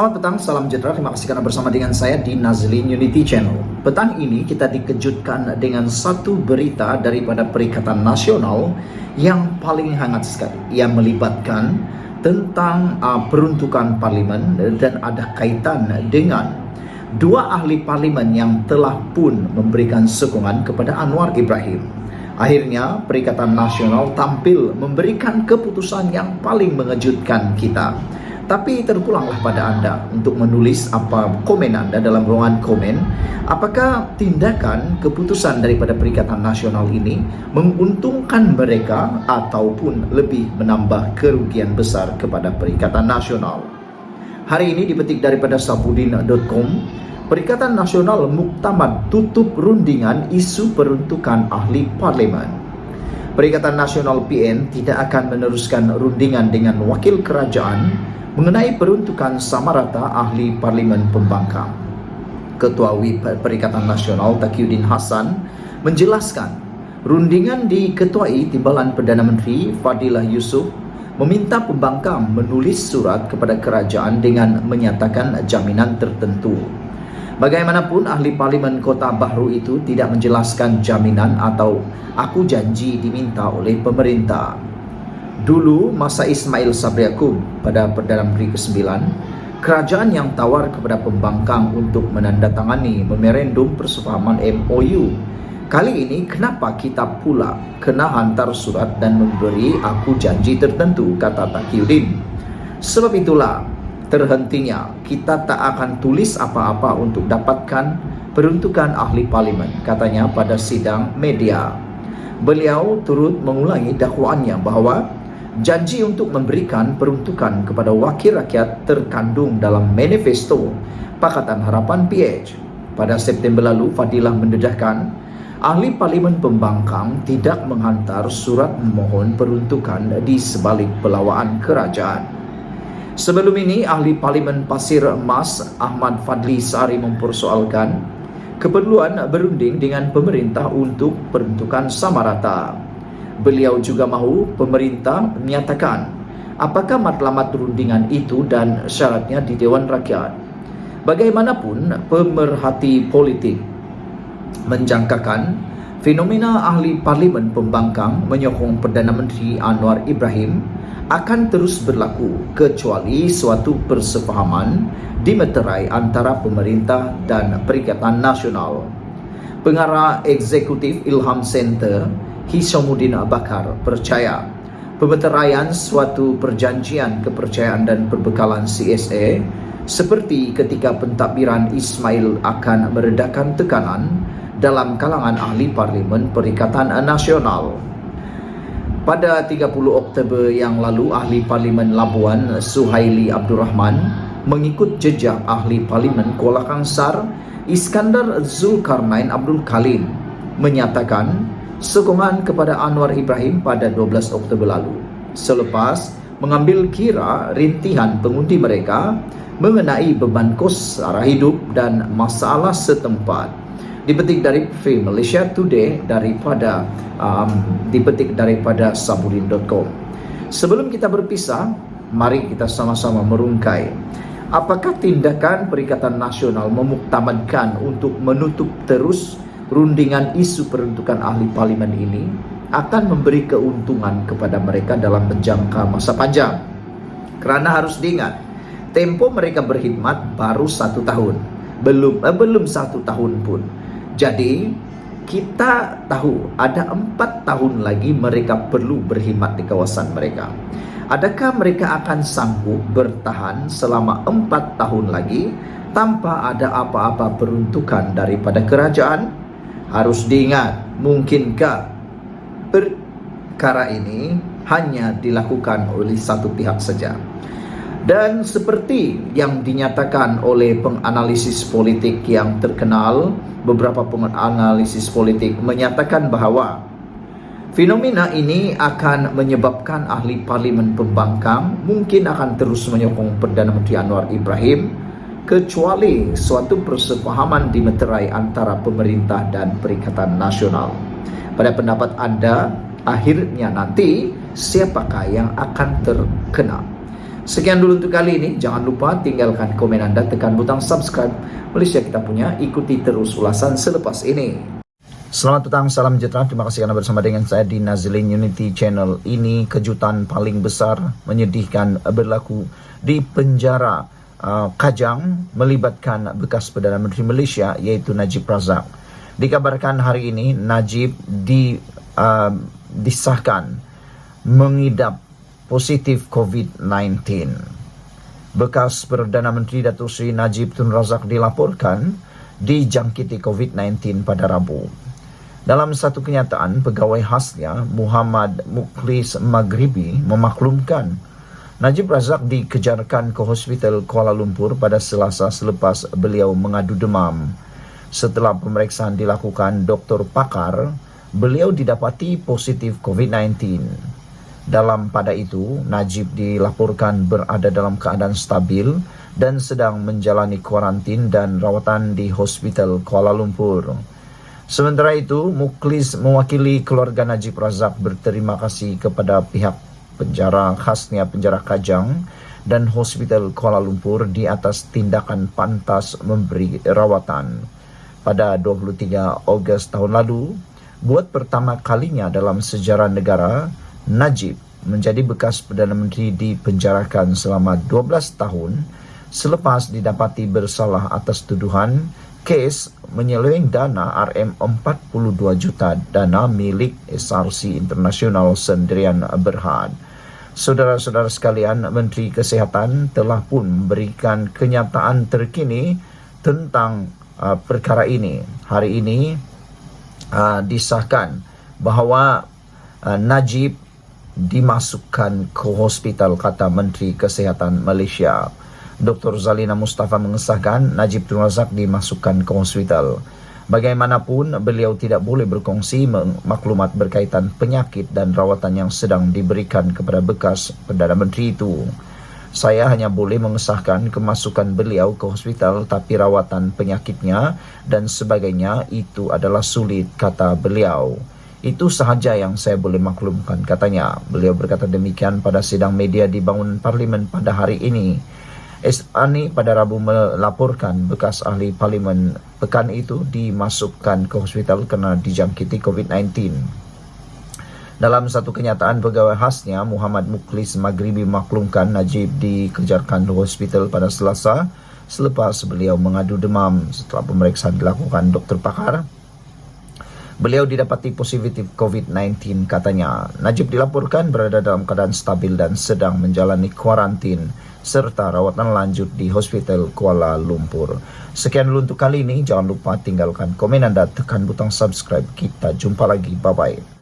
Selamat petang, salam sejahtera. Terima kasih karena bersama dengan saya di Nazlin Unity Channel. Petang ini kita dikejutkan dengan satu berita daripada Perikatan Nasional yang paling hangat sekali, yang melibatkan tentang peruntukan parlimen dan ada kaitan dengan dua ahli parlimen yang telah pun memberikan sokongan kepada Anwar Ibrahim. Akhirnya Perikatan Nasional tampil memberikan keputusan yang paling mengejutkan kita. Tapi terpulanglah pada Anda untuk menulis apa komen Anda dalam ruangan komen. Apakah tindakan keputusan daripada Perikatan Nasional ini menguntungkan mereka ataupun lebih menambah kerugian besar kepada Perikatan Nasional? Hari ini dipetik daripada sabudin.com. Perikatan Nasional muktamad tutup rundingan isu peruntukan ahli parlimen. Perikatan Nasional PN tidak akan meneruskan rundingan dengan wakil kerajaan mengenai peruntukan samarata ahli parlimen pembangkang. Ketua WIP Perikatan Nasional Taqiyuddin Hasan menjelaskan rundingan diketuai Timbalan Perdana Menteri Fadilah Yusof meminta pembangkang menulis surat kepada kerajaan dengan menyatakan jaminan tertentu. Bagaimanapun ahli parlimen Kota Bahru itu tidak menjelaskan jaminan atau aku janji diminta oleh pemerintah. Dulu masa Ismail Sabri Yaakob pada Perdana Menteri ke-9, kerajaan yang tawar kepada pembangkang untuk menandatangani memorandum persefahaman MOU. Kali ini kenapa kita pula kena hantar surat dan memberi aku janji tertentu, kata Taqiyuddin. Sebab itulah terhentinya kita tak akan tulis apa-apa untuk dapatkan peruntukan ahli parlimen, katanya pada sidang media. Beliau turut mengulangi dakwaannya bahawa janji untuk memberikan peruntukan kepada wakil rakyat terkandung dalam manifesto Pakatan Harapan PH. Pada September lalu, Fadilah mendedahkan ahli parlimen pembangkang tidak menghantar surat memohon peruntukan di sebalik pelawaan kerajaan. Sebelum ini, ahli parlimen Pasir Emas Ahmad Fadli Sari mempersoalkan keperluan berunding dengan pemerintah untuk peruntukan samarata. Beliau juga mahu pemerintah menyatakan apakah matlamat rundingan itu dan syaratnya di Dewan Rakyat. Bagaimanapun, pemerhati politik menjangkakan fenomena ahli parlimen pembangkang menyokong Perdana Menteri Anwar Ibrahim akan terus berlaku kecuali suatu persefahaman dimeterai antara pemerintah dan Perikatan Nasional. Pengarah Eksekutif Ilham Center Hishamuddin Bakar percaya pemeteraian suatu perjanjian kepercayaan dan perbekalan CSA seperti ketika pentadbiran Ismail akan meredakan tekanan dalam kalangan ahli parlimen Perikatan Nasional. Pada 30 Oktober yang lalu, ahli parlimen Labuan Suhaili Abdul Rahman mengikut jejak ahli parlimen Kuala Kangsar Iskandar Zulkarnain Abdul Kalim menyatakan sokongan kepada Anwar Ibrahim pada 12 Oktober lalu selepas mengambil kira rintihan pengundi mereka mengenai beban kos sara hidup dan masalah setempat. Dipetik dari Free Malaysia Today daripada dipetik daripada sabudin.com. Sebelum kita berpisah, mari kita sama-sama merungkai apakah tindakan Perikatan Nasional memuktamadkan untuk menutup terus rundingan isu peruntukan ahli parlimen ini akan memberi keuntungan kepada mereka dalam menjangka masa panjang. Kerana harus diingat, tempo mereka berkhidmat baru 1 tahun, belum 1 tahun pun. Jadi kita tahu ada 4 tahun lagi mereka perlu berkhidmat di kawasan mereka. Adakah mereka akan sanggup bertahan selama 4 tahun lagi tanpa ada apa-apa peruntukan daripada kerajaan? Harus diingat, mungkinkah perkara ini hanya dilakukan oleh satu pihak saja? Dan seperti yang dinyatakan oleh penganalisis politik yang terkenal, beberapa penganalisis politik menyatakan bahawa fenomena ini akan menyebabkan ahli parlimen pembangkang mungkin akan terus menyokong Perdana Menteri Anwar Ibrahim kecuali suatu persefahaman dimeterai antara pemerintah dan Perikatan Nasional. Pada pendapat anda, akhirnya nanti siapakah yang akan terkena? Sekian dulu untuk kali ini. Jangan lupa tinggalkan komen Anda, tekan butang subscribe. Malaysia kita punya, ikuti terus ulasan selepas ini. Selamat petang, salam sejahtera. Terima kasih karena bersama dengan saya di Nazlin Unity Channel. Ini kejutan paling besar, menyedihkan, berlaku di penjara Kajang, melibatkan bekas Perdana Menteri Malaysia iaitu Najib Razak. Dikabarkan hari ini Najib disahkan mengidap positif COVID-19. Bekas Perdana Menteri Datuk Seri Najib Tun Razak dilaporkan dijangkiti COVID-19 pada Rabu. Dalam satu kenyataan, pegawai khasnya Muhammad Mukhlis Maghribi memaklumkan Najib Razak dikejarkan ke Hospital Kuala Lumpur pada Selasa selepas beliau mengadu demam. Setelah pemeriksaan dilakukan doktor pakar, beliau didapati positif COVID-19. Pada itu, Najib dilaporkan berada dalam keadaan stabil dan sedang menjalani kuarantin dan rawatan di Hospital Kuala Lumpur. Sementara itu, Mukhlis mewakili keluarga Najib Razak berterima kasih kepada pihak penjara khasnya penjara Kajang dan Hospital Kuala Lumpur di atas tindakan pantas memberi rawatan. Pada 23 Ogos tahun lalu, buat pertama kalinya dalam sejarah negara, Najib menjadi bekas Perdana Menteri dipenjarakan selama 12 tahun selepas didapati bersalah atas tuduhan kes menyeleweng dana RM42 juta dana milik SRC International Sendirian Berhad. Saudara-saudara sekalian, Menteri Kesihatan telah pun memberikan kenyataan terkini tentang perkara ini. Hari ini disahkan bahawa Najib dimasukkan ke hospital, kata Menteri Kesihatan Malaysia. Dr. Zalina Mustafa mengesahkan Najib Tun Razak dimasukkan ke hospital. Bagaimanapun, beliau tidak boleh berkongsi maklumat berkaitan penyakit dan rawatan yang sedang diberikan kepada bekas Perdana Menteri itu. Saya hanya boleh mengesahkan kemasukan beliau ke hospital, tapi rawatan penyakitnya dan sebagainya itu adalah sulit, kata beliau. Itu sahaja yang saya boleh maklumkan, katanya. Beliau berkata demikian pada sidang media di bangunan Parlimen pada hari ini. SANI pada Rabu melaporkan bekas ahli Parlimen pekan itu dimasukkan ke hospital kerana dijangkiti COVID-19. Dalam satu kenyataan, pegawai khasnya Muhammad Mukhlis Maghribi memaklumkan Najib dikejarkan ke hospital pada Selasa selepas beliau mengadu demam. Setelah pemeriksaan dilakukan doktor pakar, beliau didapati positif COVID-19, katanya. Najib dilaporkan berada dalam keadaan stabil dan sedang menjalani kuarantin serta rawatan lanjut di Hospital Kuala Lumpur. Sekian dulu untuk kali ini. Jangan lupa tinggalkan komen Anda, tekan butang subscribe. Kita jumpa lagi. Bye-bye.